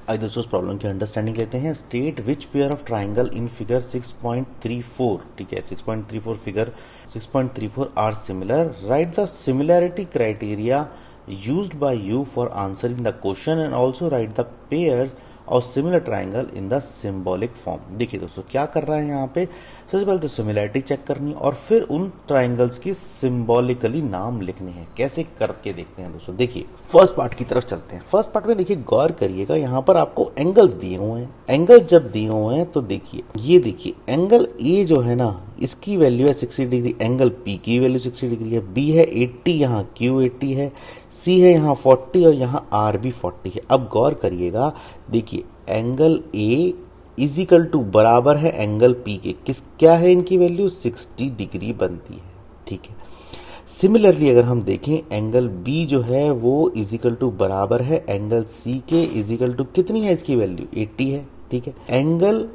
आइए दोस्तों उस प्रॉब्लम की अंडरस्टैंडिंग लेते हैं। State which pair of triangle in figure 6.34, ठीक है 6.34 figure 6.34 are similar. Right the similarity criteria used by you for answering the question and also write the pairs और similar triangle in the symbolic form. देखिए दोस्तों क्या कर रहा है यहाँ पे, सबसे पहले तो सिमिलैरिटी चेक करनी है और फिर उन ट्राइंगल्स की सिंबॉलिकली नाम लिखने हैं। कैसे करके देखते हैं दोस्तों, देखिए फर्स्ट पार्ट की तरफ चलते हैं। फर्स्ट पार्ट में देखिए गौर करिएगा, यहाँ पर आपको एंगल्स दिए हुए हैं। एंगल जब दिए हुए हैं तो देखिए ये देखिए एंगल ए जो है ना इसकी वैल्यू है 60 डिग्री, एंगल पी की वैल्यू 60 डिग्री है, बी है 80, यहाँ क्यू 80 है, सी है यहाँ 40 और यहाँ आर भी 40 है। अब गौर करिएगा, देखिए एंगल ए इजिकल टू बराबर है एंगल पी के, किस क्या है इनकी वैल्यू 60 डिग्री बनती है, ठीक है। सिमिलरली अगर हम देखें एंगल बी जो है वो इजिकल टू बराबर है एंगल सी के, इजिकल टू कितनी है इसकी वैल्यू 80 है, ठीक है। एंगल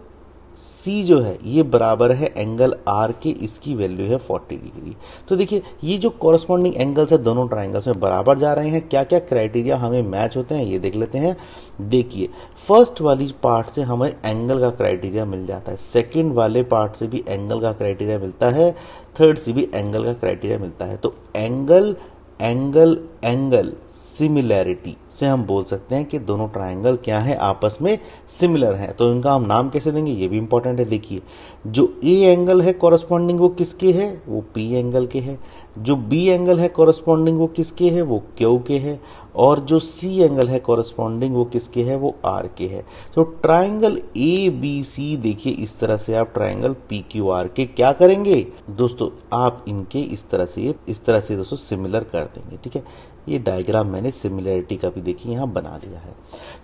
सी जो है ये बराबर है एंगल आर के, इसकी वैल्यू है 40 डिग्री। तो देखिए ये जो कॉरस्पॉन्डिंग एंगल्स है दोनों ट्राइंगल्स में बराबर जा रहे हैं। क्या क्या क्राइटेरिया हमें मैच होते हैं ये देख लेते हैं। देखिए फर्स्ट वाली पार्ट से हमें एंगल का क्राइटेरिया मिल जाता है, सेकंड वाले पार्ट से भी एंगल का क्राइटेरिया मिलता है, थर्ड से भी एंगल का क्राइटेरिया मिलता है। तो एंगल एंगल एंगल सिमिलैरिटी से हम बोल सकते हैं कि दोनों ट्राइंगल क्या है आपस में सिमिलर हैं। तो इनका हम नाम कैसे देंगे ये भी इंपॉर्टेंट है। देखिए जो ए एंगल है कॉरस्पॉन्डिंग वो किसके है, वो पी एंगल के है। जो बी एंगल है कॉरस्पॉन्डिंग वो किसके है, वो क्यू के है। और जो सी एंगल है कॉरस्पॉन्डिंग वो किसके है, वो आर के है। तो ट्राइंगल ए बी सी देखिए इस तरह से आप ट्राइंगल पी क्यू आर के क्या करेंगे दोस्तों, आप इनके इस तरह से दोस्तों सिमिलर कर देंगे, ठीक है। ये डायग्राम मैंने सिमिलैरिटी का भी देखिए यहाँ बना दिया है।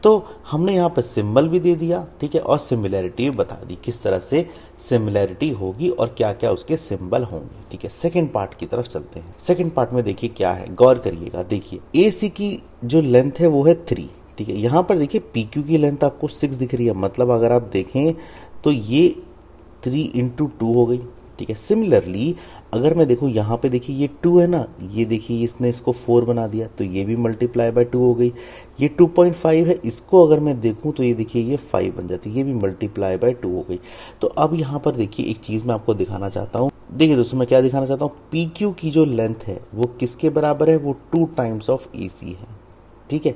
तो हमने यहाँ पर सिंबल भी दे दिया, ठीक है, और सिमिलैरिटी भी बता दी किस तरह से सिमिलैरिटी होगी और क्या क्या उसके सिंबल होंगे, ठीक है। सेकंड पार्ट की तरफ चलते हैं। सेकंड पार्ट में देखिए क्या है, गौर करिएगा। देखिए ए सी की जो लेंथ है वो है 3, ठीक है। यहाँ पर देखिए पी क्यू की लेंथ आपको 6 दिख रही है, मतलब अगर आप देखें तो ये 3 इंटू 2 हो गई, ठीक है। सिमिलरली अगर मैं देखूं यहाँ पे देखिए ये 2 है ना, ये देखिए इसने इसको 4 बना दिया तो ये भी मल्टीप्लाई बाय 2 हो गई। ये 2.5 है, इसको अगर मैं देखूं तो ये देखिए ये 5 बन जाती है, ये भी मल्टीप्लाई बाय 2 हो गई। तो अब यहाँ पर देखिए एक चीज़ मैं आपको दिखाना चाहता हूँ। देखिए दोस्तों मैं क्या दिखाना चाहता हूँ, पी क्यू की जो लेंथ है वो किसके बराबर है, वो 2 टाइम्स ऑफ ए सी है, ठीक है।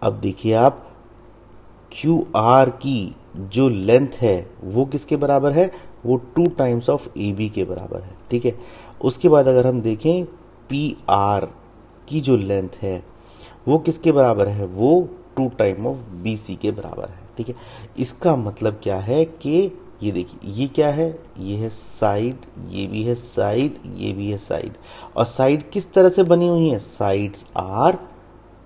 अब देखिए आप क्यू आर की जो लेंथ है वो किसके बराबर है, वो 2 टाइम्स ऑफ ए बी के बराबर है, ठीक है। उसके बाद अगर हम देखें पी आर की जो लेंथ है वो किसके बराबर है, वो 2 टाइम ऑफ बी सी के बराबर है, ठीक है। इसका मतलब क्या है कि ये देखिए ये क्या है, ये है साइड, ये भी है साइड, ये भी है साइड। और साइड किस तरह से बनी हुई है, साइड्स आर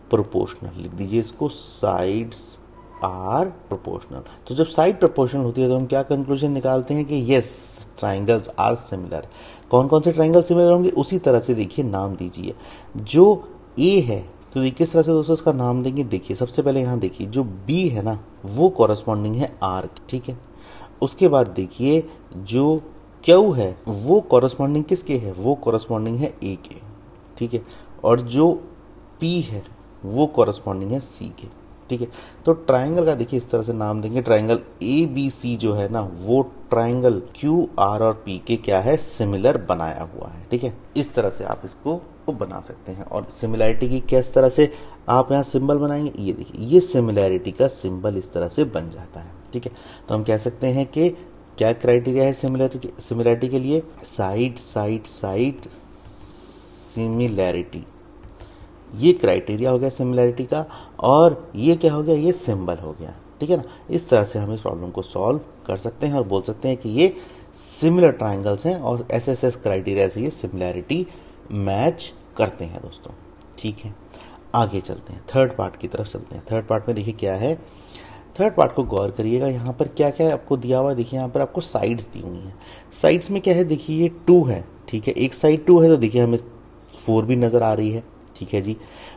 प्रोपोर्शनल, लिख दीजिए इसको, साइड्स आर प्रोपोर्शनल। तो जब साइड प्रोपोर्शनल होती है तो हम क्या कंक्लूजन निकालते हैं कि यस ट्राइंगल्स आर सिमिलर। कौन कौन से ट्राइंगल सिमिलर होंगे, उसी तरह से देखिए नाम दीजिए। जो ए है तो देखिए किस तरह से दोस्तों इसका नाम देंगे, देखिए सबसे पहले यहाँ देखिए जो बी है ना वो कॉरस्पॉन्डिंग है आर, ठीक है। उसके बाद देखिए जो क्यू है वो कॉरस्पॉन्डिंग किसके है, वो कॉरस्पॉन्डिंग है ए के, ठीक है। और जो पी है वो कॉरस्पॉन्डिंग है सी के, ठीक है। तो ट्राइंगल का देखिए इस तरह से नाम देंगे, ट्राइंगल ए बी सी जो है ना वो ट्राइंगल क्यू आर और पी के क्या है, सिमिलर बनाया हुआ है, ठीक है। इस तरह से आप इसको बना सकते हैं। और सिमिलैरिटी की किस तरह से आप यहाँ सिंबल बनाएंगे, ये देखिए ये सिमिलैरिटी का सिंबल इस तरह से बन जाता है, ठीक है। तो हम कह सकते हैं कि क्या क्राइटेरिया है सिमिलैरिटी के लिए, साइड साइड साइड सिमिलैरिटी, ये क्राइटेरिया हो गया सिमिलैरिटी का। और ये क्या हो गया, ये सिंबल हो गया, ठीक है ना। इस तरह से हम इस प्रॉब्लम को सॉल्व कर सकते हैं और बोल सकते हैं कि ये सिमिलर ट्राइंगल्स हैं और एसएसएस क्राइटेरिया से ये सिमिलैरिटी मैच करते हैं दोस्तों, ठीक है। आगे चलते हैं, थर्ड पार्ट की तरफ चलते हैं। थर्ड पार्ट में देखिए क्या है, थर्ड पार्ट को गौर करिएगा। यहाँ पर क्या क्या आपको दिया हुआ है, देखिए यहाँ पर आपको साइड्स दी हुई हैं। साइड्स में क्या है, देखिए ये 2 है, ठीक है। एक साइड 2 है तो देखिए हमें 4 भी नज़र आ रही है, ठीक है जी,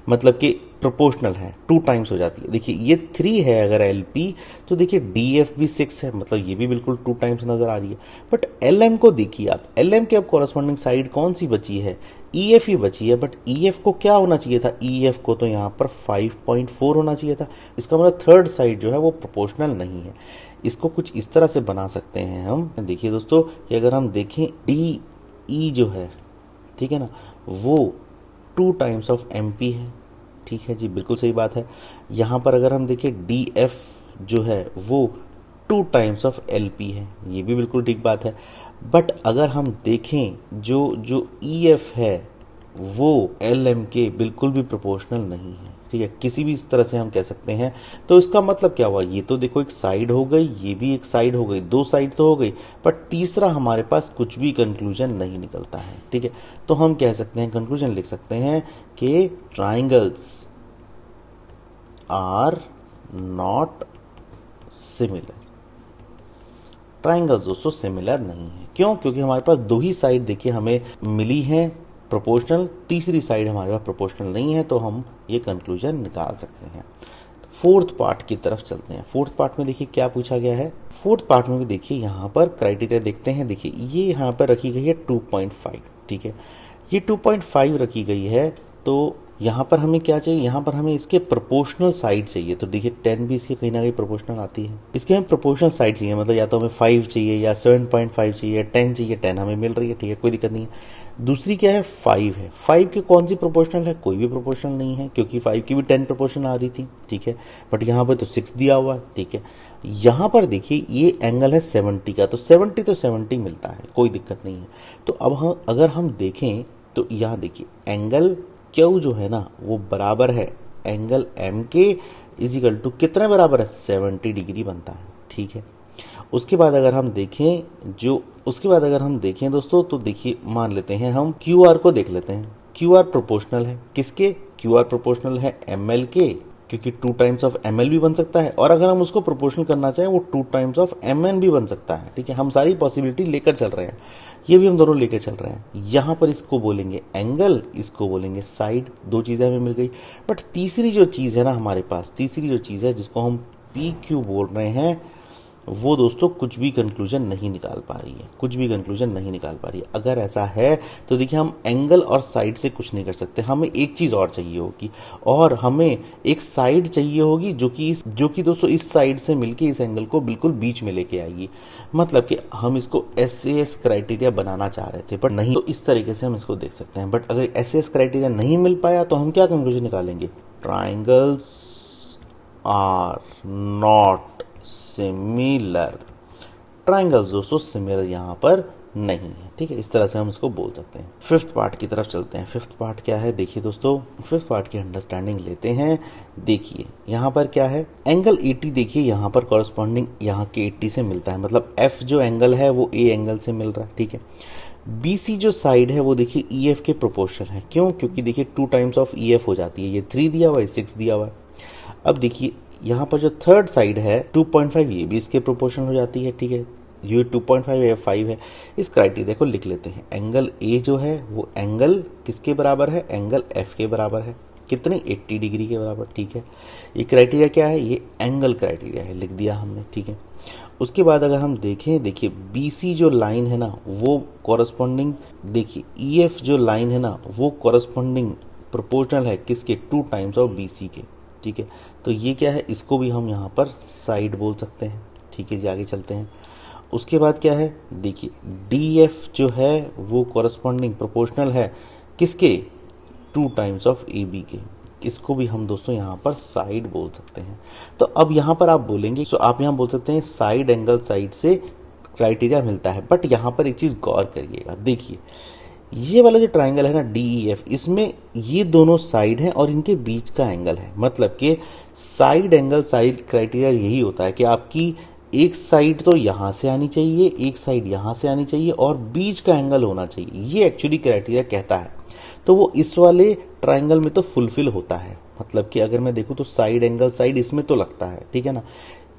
मतलब कि प्रोपोर्शनल है, 2 टाइम्स हो जाती है। देखिए ये 3 है अगर एल पी तो देखिए डी एफ भी 6 है, मतलब ये भी बिल्कुल 2 टाइम्स नजर आ रही है। बट एल एम को देखिए आप, एल एम के अब कॉरस्पॉन्डिंग साइड कौन सी बची है, EF ही बची है, बट EF को क्या होना चाहिए था, EF को तो यहाँ पर 5.4 होना चाहिए था। इसका मतलब थर्ड साइड जो है वो प्रोपोर्शनल नहीं है। इसको कुछ इस तरह से बना सकते हैं हम। देखिए दोस्तों कि अगर हम देखें DE जो है, ठीक है ना, वो 2 टाइम्स ऑफ MP है। ठीक है जी, बिल्कुल सही बात है। यहाँ पर अगर हम देखें DF जो है वो 2 टाइम्स ऑफ LP है, ये भी बिल्कुल ठीक बात है। बट अगर हम देखें जो EF है वो LM के बिल्कुल भी प्रोपोर्शनल नहीं है। ठीक है, किसी भी इस तरह से हम कह सकते हैं। तो इसका मतलब क्या हुआ, ये तो देखो एक साइड हो गई, ये भी एक साइड हो गई, 2 साइड तो हो गई, बट तीसरा हमारे पास कुछ भी कंक्लूजन नहीं निकलता है। ठीक है, तो हम कह सकते हैं, कंक्लूजन लिख सकते हैं कि triangles are not similar. Triangles दोस्तों सिमिलर नहीं है। क्यों? क्योंकि हमारे पास 2 ही साइड देखिए हमें मिली है प्रोपोर्शनल, तीसरी साइड हमारे पास प्रोपोर्शनल नहीं है, तो हम ये कंक्लूजन निकाल सकते हैं। फोर्थ पार्ट की तरफ चलते हैं। फोर्थ पार्ट में देखिए क्या पूछा गया है। फोर्थ पार्ट में भी देखिए यहाँ पर क्राइटेरिया देखते हैं। देखिए ये यहाँ पर रखी गई है 2.5। ठीक है, ये 2.5 रखी गई है, तो यहाँ पर हमें क्या चाहिए, यहाँ पर हमें इसके प्रोपोर्शनल साइड चाहिए। तो देखिए 10 भी इसकी कहीं ना कहीं प्रोपोर्शनल आती है। इसके हमें प्रोपोर्शनल साइड चाहिए, मतलब या तो हमें 5 चाहिए या 7.5 चाहिए, 10 चाहिए। 10 हमें मिल रही है, ठीक है, कोई दिक्कत नहीं है। दूसरी क्या है, 5 है। 5 की कौन सी प्रोपोर्शनल है, कोई भी प्रोपोर्शनल नहीं है, क्योंकि 5 की भी 10 प्रोपोर्शनल आ रही थी। ठीक है, बट यहाँ पर तो 6 दिया हुआ है। ठीक है, यहाँ पर देखिए ये एंगल है 70 का, तो 70 मिलता है, कोई दिक्कत नहीं है। तो अब हम अगर हम देखें तो यहाँ देखिए एंगल क्यू जो है ना वो बराबर है एंगल एम के, इजिकल टू कितने बराबर है, 70 डिग्री बनता है। ठीक है, उसके बाद अगर हम देखें दोस्तों, तो देखिए मान लेते हैं हम क्यू आर को देख लेते हैं। क्यू आर प्रोपोर्शनल है किसके, क्यू आर प्रोपोर्शनल है ML के, क्योंकि 2 टाइम्स ऑफ ML भी बन सकता है, और अगर हम उसको प्रोपोर्शनल करना चाहें वो 2 टाइम्स ऑफ MN भी बन सकता है। ठीक है, हम सारी पॉसिबिलिटी लेकर चल रहे हैं, ये भी हम दोनों लेकर चल रहे हैं। यहाँ पर इसको बोलेंगे एंगल, इसको बोलेंगे साइड। 2 चीज़ें हमें मिल गई। बट तीसरी जो चीज़ है ना हमारे पास, तीसरी जो चीज़ है जिसको हम PQ बोल रहे हैं, वो दोस्तों कुछ भी कंक्लूजन नहीं निकाल पा रही है, कुछ भी कंक्लूजन नहीं निकाल पा रही है। अगर ऐसा है तो देखिए हम एंगल और साइड से कुछ नहीं कर सकते, हमें एक चीज़ और चाहिए होगी, और हमें एक साइड चाहिए होगी जो कि दोस्तों इस साइड से मिलके इस एंगल को बिल्कुल बीच में लेके आएगी। मतलब कि हम इसको SAS क्राइटेरिया बनाना चाह रहे थे, बट नहीं, तो इस तरीके से हम इसको देख सकते हैं। बट अगर SAS क्राइटेरिया नहीं मिल पाया तो हम क्या कंक्लूजन निकालेंगे, triangles are not similar. Triangles दोस्तों सिमिलर यहाँ पर नहीं है। ठीक है, इस तरह से हम इसको बोल सकते हैं। फिफ्थ पार्ट की तरफ चलते हैं। फिफ्थ पार्ट क्या है, देखिए दोस्तों फिफ्थ पार्ट की अंडरस्टैंडिंग लेते हैं। देखिए यहाँ पर क्या है, एंगल 80 देखिए यहाँ पर कॉरस्पॉन्डिंग यहाँ के 80 से मिलता है, मतलब F जो एंगल है वो A एंगल से मिल रहा है। ठीक है, BC जो साइड है वो देखिए EF के प्रोपोर्शनल है। क्यों? क्योंकि देखिए 2 टाइम्स ऑफ EF हो जाती है, ये 3 दिया हुआ है, 6 दिया हुआ है। अब देखिए यहाँ पर जो थर्ड साइड है 2.5, ये भी इसके प्रोपोर्शनल हो जाती है। ठीक है, ये 2.5 है, 5 है। इस क्राइटेरिया को लिख लेते हैं। एंगल A जो है वो एंगल किसके बराबर है, एंगल F के बराबर है। कितने, 80 डिग्री के बराबर। ठीक है, ये क्राइटेरिया क्या है, ये एंगल क्राइटेरिया है, लिख दिया हमने। ठीक है, उसके बाद अगर हम देखें, देखिए BC जो लाइन है ना वो कॉरस्पॉन्डिंग, देखिए EF जो लाइन है ना वो कॉरस्पॉन्डिंग प्रोपोर्शनल है किसके, 2 टाइम्स ऑफ BC के। ठीक है, तो ये क्या है, इसको भी हम यहाँ पर साइड बोल सकते हैं। ठीक है जी, आगे चलते हैं। उसके बाद क्या है, देखिए DF जो है वो कॉरस्पॉन्डिंग प्रोपोर्शनल है किसके, 2 टाइम्स ऑफ AB के। इसको भी हम दोस्तों यहाँ पर साइड बोल सकते हैं। तो अब यहाँ पर आप बोलेंगे, तो आप यहाँ बोल सकते हैं साइड एंगल साइड से क्राइटेरिया मिलता है। बट यहाँ पर एक चीज़ गौर करिएगा, देखिए ये वाला जो ट्राइंगल है ना DEF, इसमें ये दोनों साइड हैं और इनके बीच का एंगल है। मतलब कि साइड एंगल साइड क्राइटेरिया यही होता है कि आपकी एक साइड तो यहाँ से आनी चाहिए, एक साइड यहाँ से आनी चाहिए, और बीच का एंगल होना चाहिए। ये एक्चुअली क्राइटेरिया कहता है। तो वो इस वाले ट्राइंगल में तो फुलफिल होता है। मतलब कि अगर मैं देखूँ तो साइड एंगल साइड इसमें तो लगता है। ठीक है ना,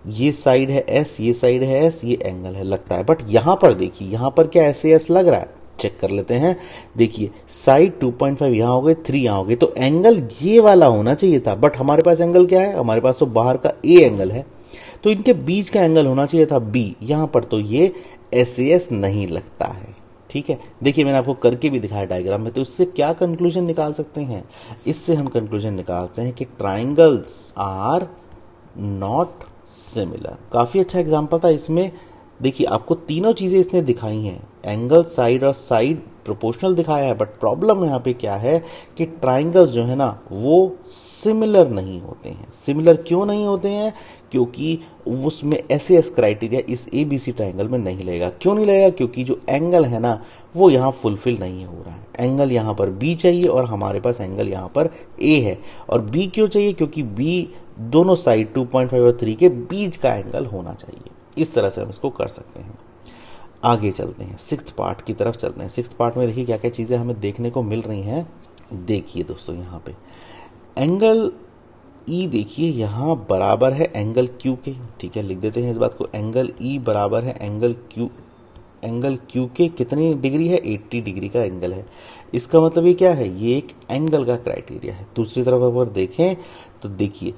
ये साइड है S, ये साइड है S, ये एंगल है, लगता है। बट यहाँ पर देखिए, यहाँ पर क्या SAS लग रहा है, चेक कर लेते हैं। देखिए साइड 2.5 यहाँ हो गए, 3 यहाँ हो गए, तो एंगल ये वाला होना चाहिए था। बट हमारे पास एंगल क्या है, हमारे पास तो बाहर का A एंगल है, तो इनके बीच का एंगल होना चाहिए था B। यहाँ पर तो ये SAS नहीं लगता है। ठीक है, देखिए मैंने आपको करके भी दिखाया डायग्राम में। तो इससे क्या कंक्लूजन निकाल सकते हैं? इससे हम कंक्लूजन निकालते हैं कि ट्राइंगल्स आर नॉट सिमिलर। काफी अच्छा एग्जांपल था इसमें। देखिए आपको तीनों चीजें इसने दिखाई हैं, एंगल, साइड और साइड प्रोपोर्शनल दिखाया है, बट प्रॉब्लम यहाँ पे क्या है कि ट्राइंगल्स जो है ना वो सिमिलर नहीं होते हैं। सिमिलर क्यों नहीं होते हैं? क्योंकि उसमें एस क्राइटेरिया इस एबीसी ट्राइंगल में नहीं लगेगा। क्यों नहीं लगेगा? क्योंकि जो एंगल है ना वो यहाँ फुलफिल नहीं हो रहा है। एंगल यहाँ पर बी चाहिए और हमारे पास एंगल यहाँ पर ए है। और बी क्यों चाहिए? क्योंकि बी दोनों साइड 2.5 और 3 के बीच का एंगल होना चाहिए। इस तरह से हम इसको कर सकते हैं। आगे चलते हैं, सिक्स्थ पार्ट की तरफ चलते हैं। सिक्स्थ पार्ट में देखिए क्या क्या चीज़ें हमें देखने को मिल रही हैं। देखिए दोस्तों, यहाँ पे एंगल ई देखिए यहाँ बराबर है एंगल क्यू के। ठीक है, लिख देते हैं इस बात को। एंगल ई बराबर है एंगल क्यू। एंगल क्यू के कितनी डिग्री है? 80 डिग्री का एंगल है। इसका मतलब ये क्या है? ये एक एंगल का क्राइटेरिया है। दूसरी तरफ अगर देखें तो देखिए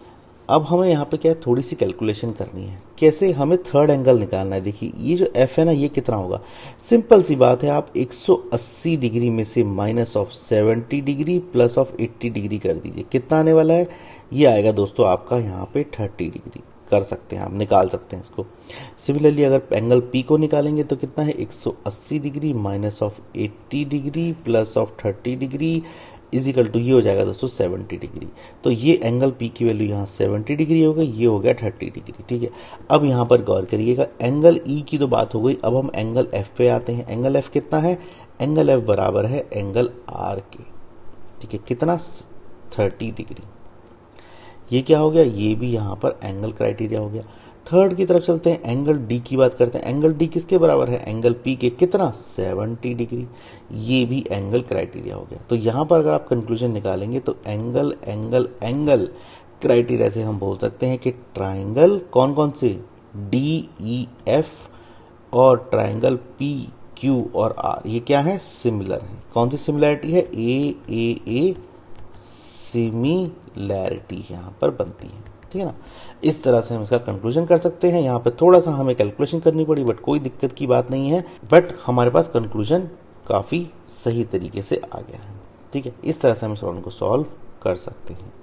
अब हमें यहाँ पे क्या है, थोड़ी सी कैलकुलेशन करनी है। कैसे? हमें थर्ड एंगल निकालना है। देखिए ये जो एफ है ना, ये कितना होगा? सिंपल सी बात है, आप 180 डिग्री में से minus of 70 degree plus of 80 degree कर दीजिए। कितना आने वाला है? ये आएगा दोस्तों आपका यहाँ पे 30 डिग्री। कर सकते हैं आप, निकाल सकते हैं इसको। सिमिलरली अगर एंगल पी को निकालेंगे तो कितना है? 180 degree minus of 80 degree plus of 30 degree is equal to ये हो जाएगा दोस्तों 70 डिग्री। तो ये एंगल पी की वैल्यू यहाँ 70 डिग्री हो गई, ये हो गया 30 डिग्री। ठीक है, अब यहाँ पर गौर करिएगा, एंगल ई की तो बात हो गई। अब हम एंगल एफ पे आते हैं। एंगल एफ कितना है? एंगल एफ बराबर है एंगल आर के। ठीक है, कितना? 30 डिग्री। ये क्या हो गया? ये भी यहाँ पर एंगल क्राइटेरिया हो गया। थर्ड की तरफ चलते हैं, एंगल डी की बात करते हैं। एंगल डी किसके बराबर है? एंगल पी के। कितना? 70 डिग्री। ये भी एंगल क्राइटेरिया हो गया। तो यहाँ पर अगर आप कंक्लूजन निकालेंगे तो एंगल एंगल एंगल क्राइटेरिया से हम बोल सकते हैं कि ट्राइंगल कौन कौन से? डी ई एफ और ट्राइंगल पी क्यू और आर, ये क्या है? सिमिलर है। कौन सी सिमिलैरिटी है? ए सिमिलैरिटी यहाँ पर बनती है। ठीक है ना, इस तरह से हम इसका कंक्लूजन कर सकते हैं। यहाँ पे थोड़ा सा हमें कैलकुलेशन करनी पड़ी, बट कोई दिक्कत की बात नहीं है। बट हमारे पास कंक्लूजन काफ़ी सही तरीके से आ गया है। ठीक है, इस तरह से हम इस प्रॉब्लम को सॉल्व कर सकते हैं।